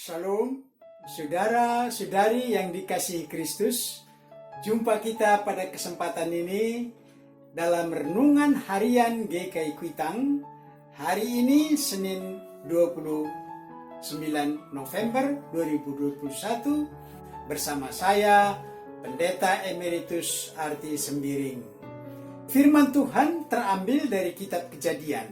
Shalom, saudara-saudari yang dikasihi Kristus. Jumpa kita pada kesempatan ini dalam renungan harian GKI Kuitang. Hari ini Senin 29 November 2021 bersama saya Pendeta Emeritus Arti Sembiring. Firman Tuhan terambil dari kitab Kejadian.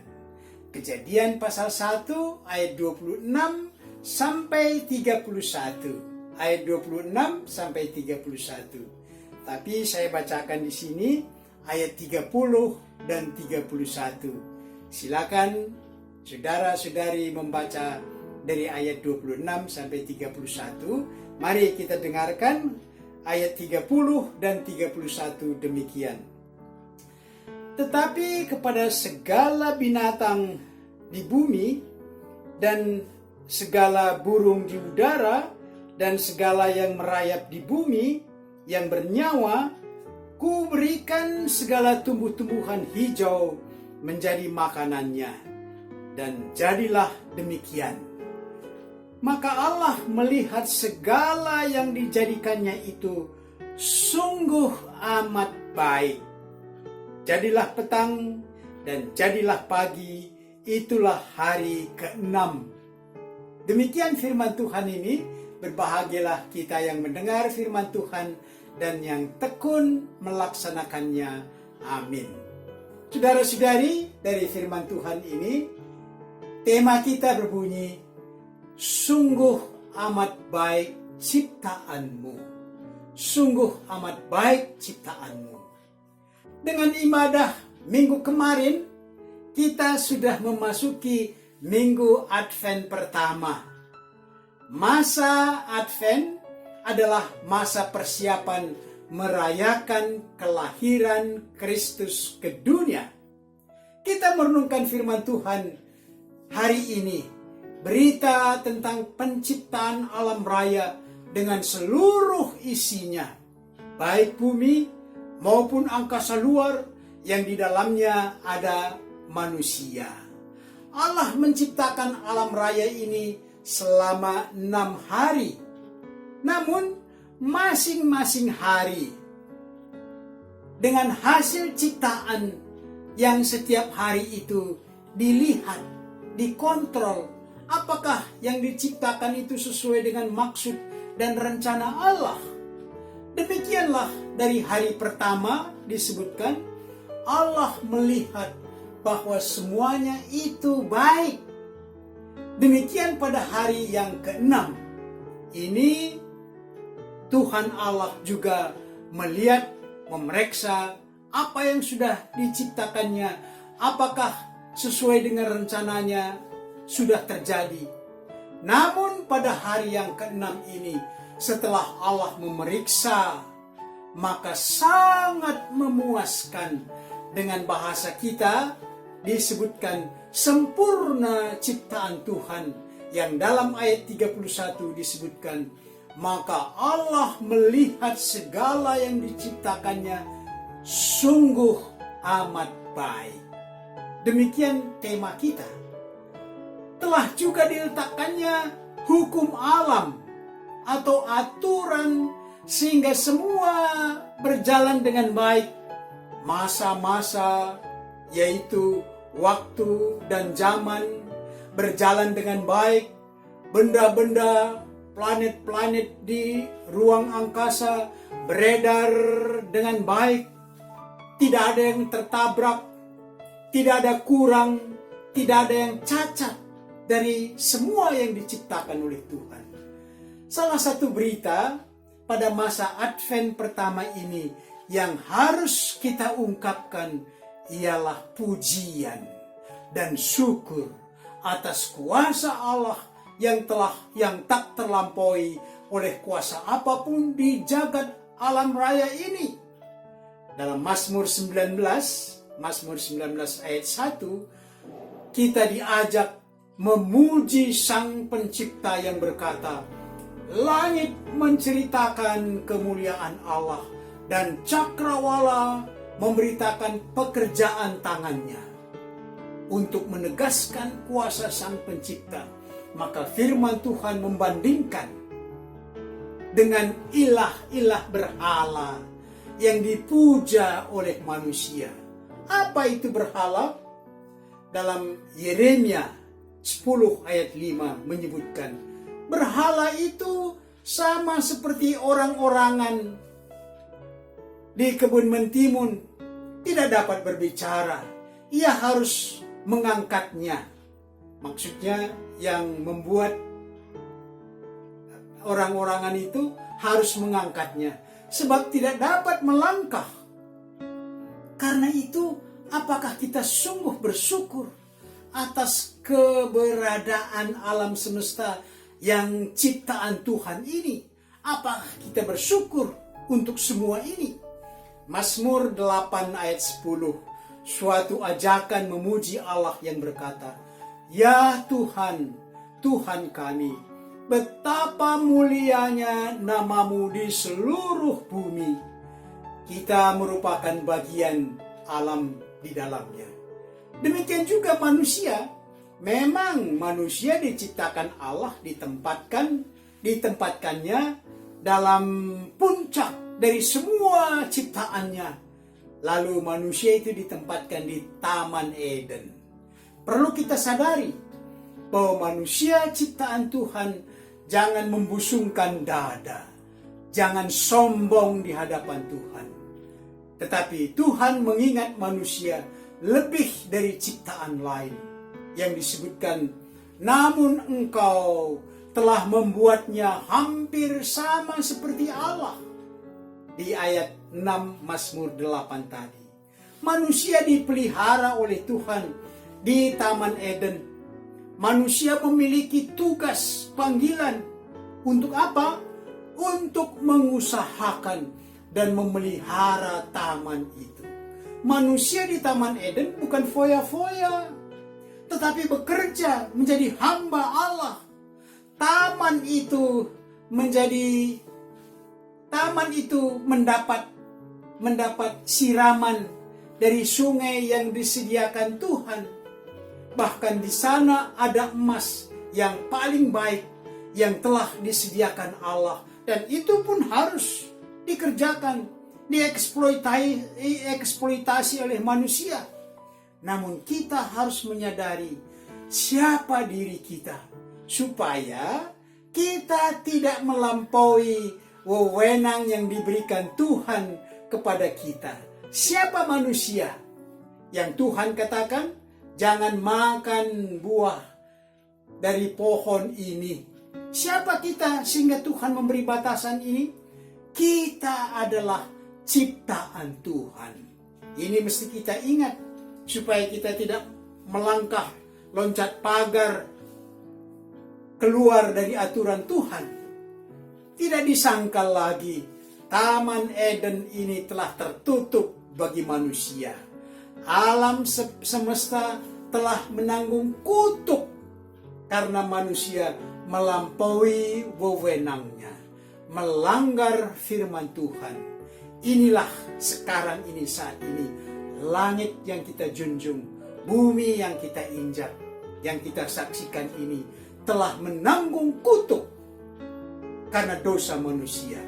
Kejadian pasal 1 ayat 26 sampai 31, ayat 26 sampai 31. Tapi saya bacakan di sini ayat 30 dan 31. Silakan saudara-saudari membaca dari ayat 26 sampai 31. Mari kita dengarkan ayat 30 dan 31 demikian. Tetapi kepada segala binatang di bumi dan segala burung di udara dan segala yang merayap di bumi yang bernyawa, ku berikan segala tumbuh-tumbuhan hijau menjadi makanannya. Dan jadilah demikian. Maka Allah melihat segala yang dijadikannya itu sungguh amat baik. Jadilah petang dan jadilah pagi, itulah hari ke-6. Demikian firman Tuhan ini. Berbahagialah kita yang mendengar firman Tuhan dan yang tekun melaksanakannya. Amin. Saudara-saudari, dari firman Tuhan ini, tema kita berbunyi, sungguh amat baik ciptaanmu. Sungguh amat baik ciptaanmu. Dengan ibadah minggu kemarin, kita sudah memasuki Minggu Advent pertama. Masa Advent adalah masa persiapan merayakan kelahiran Kristus ke dunia. Kita merenungkan firman Tuhan hari ini. Berita tentang penciptaan alam raya dengan seluruh isinya. Baik bumi maupun angkasa luar yang di dalamnya ada manusia. Allah menciptakan alam raya ini selama 6 hari. Namun, masing-masing hari dengan hasil ciptaan yang setiap hari itu dilihat, dikontrol, apakah yang diciptakan itu sesuai dengan maksud dan rencana Allah. Demikianlah dari hari pertama disebutkan, Allah melihat bahwa semuanya itu baik. Demikian pada hari yang ke-6. Ini Tuhan Allah juga melihat, memeriksa apa yang sudah diciptakannya, apakah sesuai dengan rencananya sudah terjadi. Namun pada hari yang ke-6 ini, setelah Allah memeriksa, maka sangat memuaskan. Dengan bahasa kita disebutkan sempurna ciptaan Tuhan, yang dalam ayat 31 disebutkan, maka Allah melihat segala yang diciptakannya sungguh amat baik. Demikian tema kita. Telah juga diletakkannya hukum alam atau aturan sehingga semua berjalan dengan baik. Masa-masa, yaitu waktu dan zaman, berjalan dengan baik. Benda-benda, planet-planet di ruang angkasa beredar dengan baik. Tidak ada yang tertabrak, tidak ada kurang, tidak ada yang cacat dari semua yang diciptakan oleh Tuhan. Salah satu berita pada masa Advent pertama ini yang harus kita ungkapkan ialah pujian dan syukur atas kuasa Allah yang tak terlampaui oleh kuasa apapun di jagat alam raya ini. Dalam Mazmur 19 ayat 1, kita diajak memuji Sang Pencipta yang berkata, "Langit menceritakan kemuliaan Allah dan cakrawala memberitakan pekerjaan tangannya." Untuk menegaskan kuasa Sang Pencipta, maka firman Tuhan membandingkan dengan ilah-ilah berhala yang dipuja oleh manusia. Apa itu berhala? Dalam Yeremia 10 ayat 5 menyebutkan, berhala itu sama seperti orang-orangan di kebun mentimun, tidak dapat berbicara. Ia harus mengangkatnya. Maksudnya yang membuat orang-orangan itu harus mengangkatnya, sebab tidak dapat melangkah. Karena itu, apakah kita sungguh bersyukur atas keberadaan alam semesta yang ciptaan Tuhan ini? Apakah kita bersyukur untuk semua ini? Mazmur 8 ayat 10, suatu ajakan memuji Allah yang berkata, "Ya Tuhan, Tuhan kami, betapa mulianya namamu di seluruh bumi. Kita merupakan bagian alam di dalamnya." Demikian juga manusia. Memang manusia diciptakan Allah, ditempatkannya dalam puncak dari semua ciptaannya. Lalu manusia itu ditempatkan di Taman Eden. Perlu kita sadari bahwa manusia ciptaan Tuhan jangan membusungkan dada, jangan sombong di hadapan Tuhan. Tetapi Tuhan mengingat manusia lebih dari ciptaan lain yang disebutkan, "Namun engkau telah membuatnya hampir sama seperti Allah." Di ayat 6 Mazmur 8 tadi. Manusia dipelihara oleh Tuhan di Taman Eden. Manusia memiliki tugas panggilan. Untuk apa? Untuk mengusahakan dan memelihara taman itu. Manusia di Taman Eden bukan foya-foya, tetapi bekerja menjadi hamba Allah. Taman itu mendapat siraman dari sungai yang disediakan Tuhan. Bahkan di sana ada emas yang paling baik yang telah disediakan Allah, dan itu pun harus dikerjakan, dieksploitasi oleh manusia. Namun kita harus menyadari siapa diri kita, supaya kita tidak melampaui wewenang yang diberikan Tuhan kepada kita. Siapa manusia yang Tuhan katakan, "Jangan makan buah dari pohon ini"? Siapa kita sehingga Tuhan memberi batasan ini? Kita adalah ciptaan Tuhan. Ini mesti kita ingat, supaya kita tidak melangkah, loncat pagar, keluar dari aturan Tuhan. Tidak disangkal lagi, Taman Eden ini telah tertutup bagi manusia. Alam semesta telah menanggung kutuk karena manusia melampaui wewenangnya, melanggar firman Tuhan. Inilah sekarang ini, saat ini, langit yang kita junjung, bumi yang kita injak, yang kita saksikan ini telah menanggung kutuk karena dosa manusia.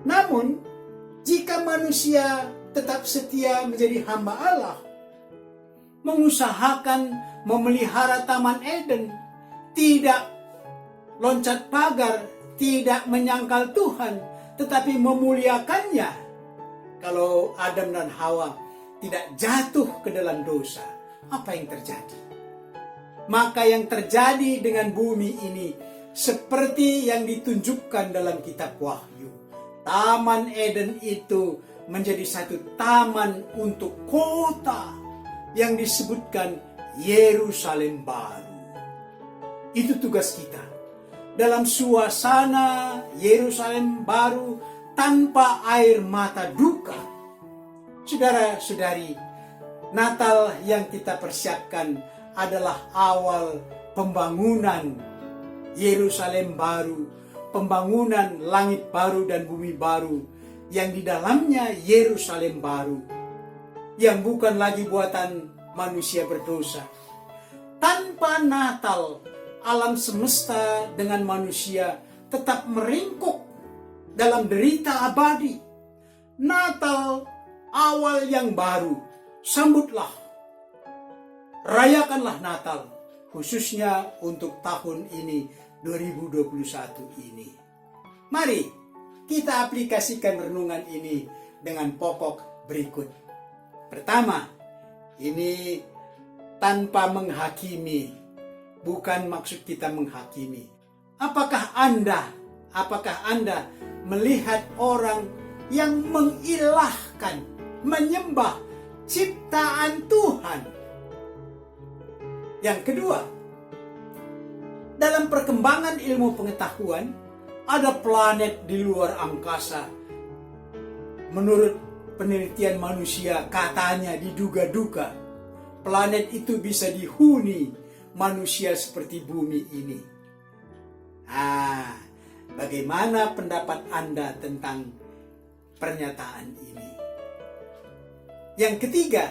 Namun, jika manusia tetap setia menjadi hamba Allah, mengusahakan memelihara Taman Eden, tidak loncat pagar, tidak menyangkal Tuhan, tetapi memuliakannya. Kalau Adam dan Hawa tidak jatuh ke dalam dosa, apa yang terjadi? Maka yang terjadi dengan bumi ini seperti yang ditunjukkan dalam kitab Wahyu. Taman Eden itu menjadi satu taman untuk kota yang disebutkan Yerusalem baru. Itu tugas kita. Dalam suasana Yerusalem baru tanpa air mata duka. Saudara-saudari, Natal yang kita persiapkan adalah awal pembangunan Yerusalem baru, pembangunan langit baru dan bumi baru, yang di dalamnya Yerusalem baru, yang bukan lagi buatan manusia berdosa. Tanpa Natal, alam semesta dengan manusia tetap meringkuk dalam derita abadi. Natal, awal yang baru, sambutlah, rayakanlah Natal, khususnya untuk tahun ini, 2021 ini. Mari kita aplikasikan renungan ini dengan pokok berikut. Pertama, ini tanpa menghakimi, bukan maksud kita menghakimi. Apakah Anda melihat orang yang mengilahkan, menyembah ciptaan Tuhan? Yang kedua, dalam perkembangan ilmu pengetahuan, ada planet di luar angkasa. Menurut penelitian manusia, katanya diduga-duga planet itu bisa dihuni manusia seperti bumi ini. Bagaimana pendapat Anda tentang pernyataan ini? Yang ketiga,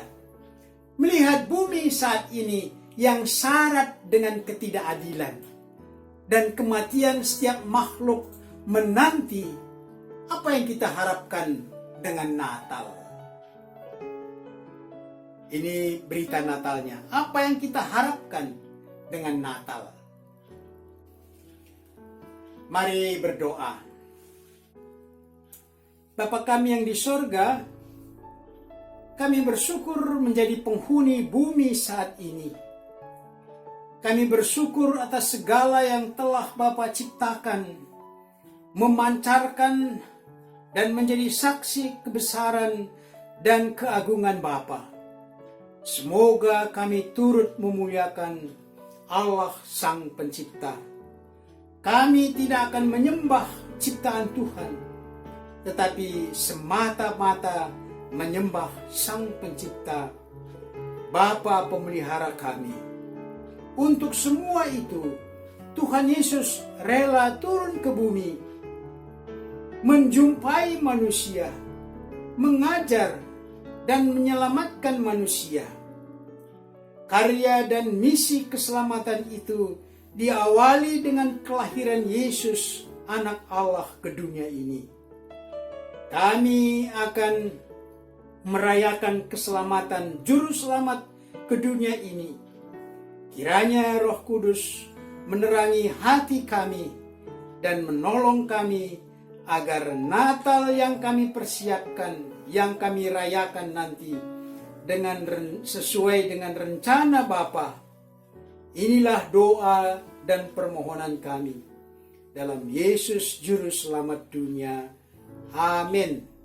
melihat bumi saat ini yang syarat dengan ketidakadilan dan kematian setiap makhluk menanti, apa yang kita harapkan dengan Natal? Ini berita Natalnya. Apa yang kita harapkan dengan Natal? Mari berdoa. Bapa kami yang di sorga, kami bersyukur menjadi penghuni bumi saat ini. Kami bersyukur atas segala yang telah Bapa ciptakan, memancarkan dan menjadi saksi kebesaran dan keagungan Bapa. Semoga kami turut memuliakan Allah Sang Pencipta. Kami tidak akan menyembah ciptaan Tuhan, tetapi semata-mata menyembah Sang Pencipta, Bapa Pemelihara kami. Untuk semua itu, Tuhan Yesus rela turun ke bumi, menjumpai manusia, mengajar dan menyelamatkan manusia. Karya dan misi keselamatan itu diawali dengan kelahiran Yesus, anak Allah, ke dunia ini. Kami akan merayakan keselamatan Juru Selamat ke dunia ini. Kiranya Roh Kudus menerangi hati kami dan menolong kami agar Natal yang kami persiapkan, yang kami rayakan nanti sesuai dengan rencana Bapa. Inilah doa dan permohonan kami dalam Yesus Juru Selamat dunia. Amin.